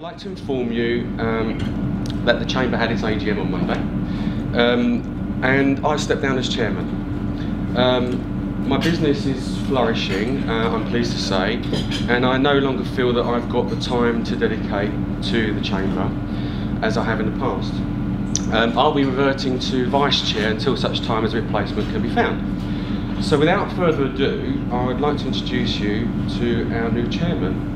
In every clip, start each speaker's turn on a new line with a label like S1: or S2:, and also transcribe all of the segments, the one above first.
S1: I'd like to inform you that the Chamber had its AGM on Monday, and I stepped down as chairman. My business is flourishing, I'm pleased to say, and I no longer feel that I've got the time to dedicate to the Chamber as I have in the past. I'll be reverting to Vice Chair until such time as a replacement can be found. So without further ado, I would like to introduce you to our new chairman.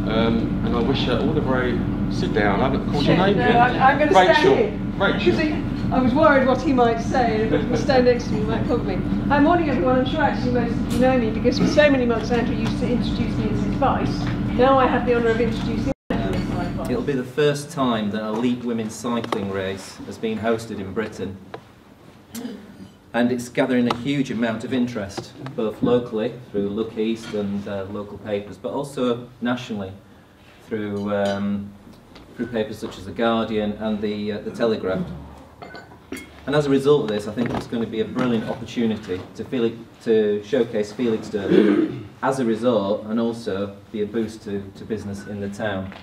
S1: And I wish her all the very... Sit down, I haven't called your name yet.
S2: I'm going to stand here.
S1: Rachel.
S2: I was worried what he might say, and if he was stand next to me, he might cover me. Hi, morning everyone. I'm sure actually most of you know me, because for so many months Andrew used to introduce me as his vice. Now I have the honour of introducing Andrew as my vice.
S3: It'll be the first time that an elite women's cycling race has been hosted in Britain. And it's gathering a huge amount of interest, both locally through Look East and local papers, but also nationally through papers such as The Guardian and the Telegraph. And as a result of this, I think it's going to be a brilliant opportunity to showcase Felixstowe as a resort, and also be a boost to business in the town.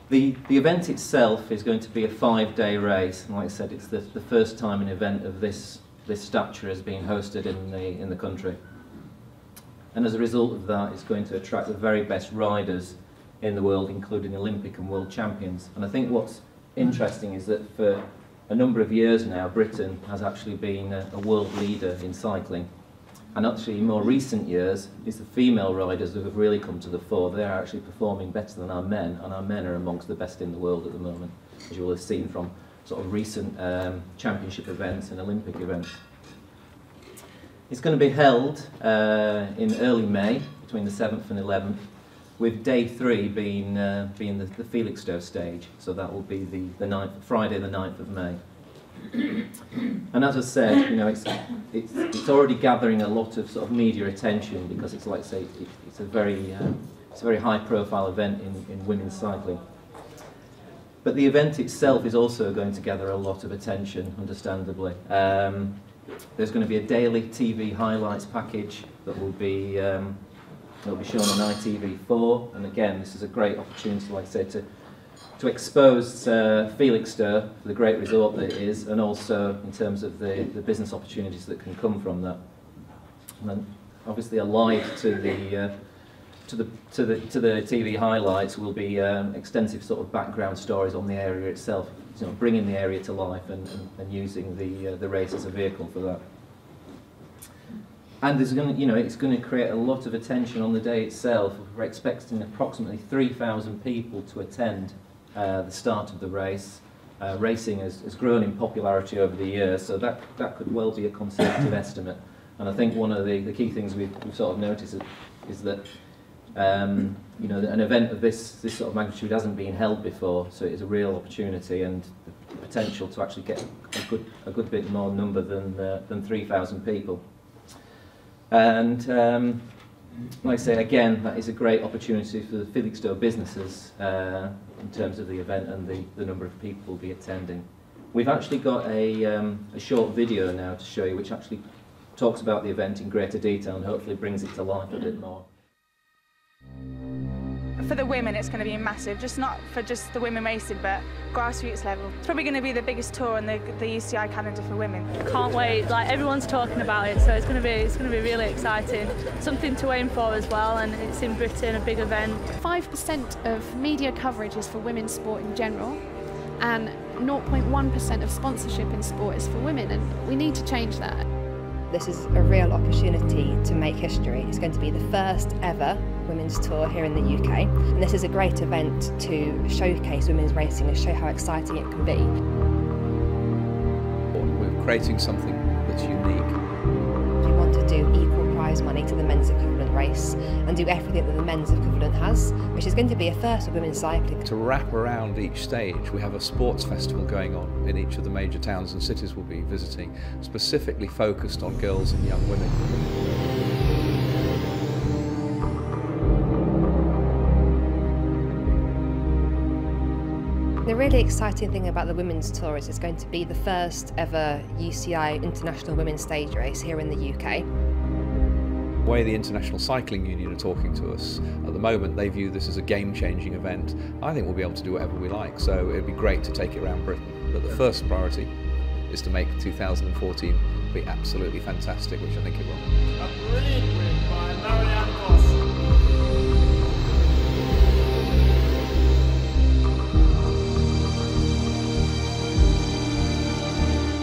S3: The event itself is going to be a 5-day race, and like I said, it's the first time an event of this stature has been hosted in the country. And as a result of that, it's going to attract the very best riders in the world, including Olympic and world champions. And I think what's interesting is that for a number of years now, Britain has actually been a world leader in cycling. And actually, in more recent years, it's the female riders who have really come to the fore. They're actually performing better than our men, and our men are amongst the best in the world at the moment, as you will have seen from sort of recent championship events and Olympic events. It's going to be held in early May, between the 7th and 11th, with day 3 being the Felixstowe stage. So that will be the 9th, Friday the 9th of May. And as I said, you know, it's already gathering a lot of sort of media attention, because it's, like I say, it's a very high-profile event in women's cycling. But the event itself is also going to gather a lot of attention, understandably. There's going to be a daily TV highlights package that will be shown on ITV4, and again, this is a great opportunity, like I said, to expose Felixstowe for the great resort that it is, and also in terms of the business opportunities that can come from that. And then obviously allied to the TV highlights will be extensive sort of background stories on the area itself, you know, bringing the area to life and using the race as a vehicle for that. And there's going to, you know, it's going to create a lot of attention on the day itself. We're expecting approximately 3,000 people to attend the start of the race. Racing has grown in popularity over the years, so that could well be a conservative estimate. And I think one of the key things we've sort of noticed is that you know, an event of this sort of magnitude hasn't been held before, so it is a real opportunity, and the potential to actually get a good bit more number than 3,000 people. And like I say, again, that is a great opportunity for the Felixstowe businesses in terms of the event and the number of people who will be attending. We've actually got a short video now to show you, which actually talks about the event in greater detail and hopefully brings it to life a bit more.
S4: For the women, it's going to be massive, not for just the women racing, but grassroots level. It's probably going to be the biggest tour on the UCI calendar for women.
S5: Can't wait! Like, everyone's talking about it, so it's going to be really exciting. Something to aim for as well, and it's in Britain, a big event.
S6: 5% of media coverage is for women's sport in general, and 0.1% of sponsorship in sport is for women, and we need to change that.
S7: This is a real opportunity to make history. It's going to be the first ever women's tour here in the UK, and this is a great event to showcase women's racing and show how exciting it can be.
S8: We're creating something that's unique.
S7: We want to do equal prize money to the men's equivalent race and do everything that the men's equivalent has, which is going to be a first for women's cycling.
S8: To wrap around each stage, we have a sports festival going on in each of the major towns and cities we'll be visiting, specifically focused on girls and young women.
S7: The really exciting thing about the women's tour is it's going to be the first ever UCI International Women's Stage Race here in the UK.
S8: way the International Cycling Union are talking to us at the moment, they view this as a game-changing event. I think we'll be able to do whatever we like, so it'd be great to take it around Britain. But the first priority is to make 2014 be absolutely fantastic, which I think it will.
S9: A brilliant win by Marianne Moss.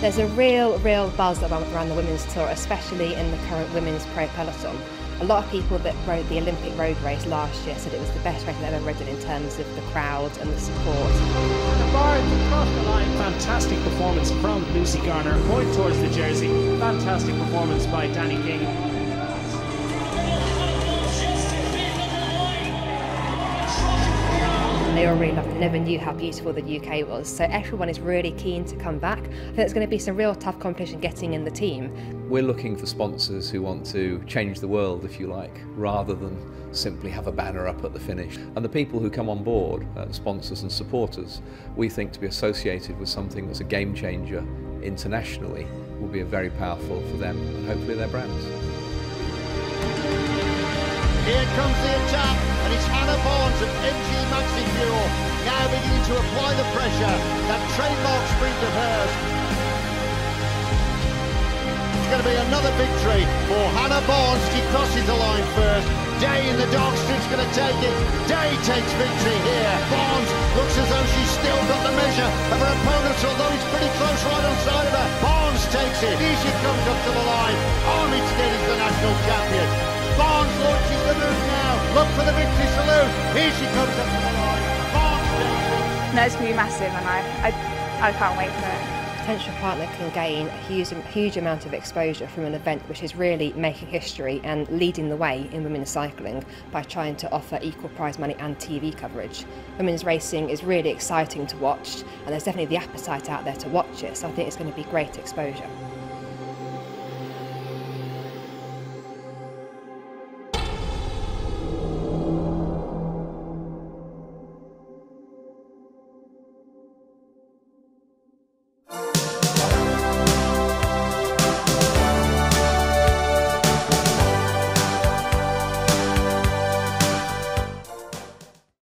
S7: There's a real buzz around the women's tour, especially in the current women's pro peloton. A lot of people that rode the Olympic road race last year said it was the best race they've ever ridden in terms of the crowd and the support.
S9: And the Bards across the line. Fantastic performance from Lucy Garner. Point towards the jersey. Fantastic performance by Danny King.
S7: They all really loved it. They never knew how beautiful the UK was. So everyone is really keen to come back. I think there's going to be some real tough competition getting in the team.
S8: We're looking for sponsors who want to change the world, if you like, rather than simply have a banner up at the finish. And the people who come on board, sponsors and supporters, we think to be associated with something that's a game changer internationally will be very powerful for them and hopefully their brands.
S10: Here comes the attack, and it's Hannah Barnes of MG Maxi Fuel now beginning to apply the pressure, that trademark sprint of hers. It's going to be another victory for Hannah Barnes. She crosses the line first. Day in the dark strip's going to take it. Day takes victory here. Barnes looks as though she's still got the measure of her opponent, although it's pretty close right on side of her. Barnes takes it. Here she comes up to the line. Armitstead is the national champion. Barnes launches the move now. Look for the victory salute. Here she comes up to the line. Barnes takes it.
S4: No, it's going to be massive, and I can't wait for it.
S7: Potential partner can gain a huge amount of exposure from an event which is really making history and leading the way in women's cycling by trying to offer equal prize money and TV coverage. Women's racing is really exciting to watch, and there's definitely the appetite out there to watch it, so I think it's going to be great exposure.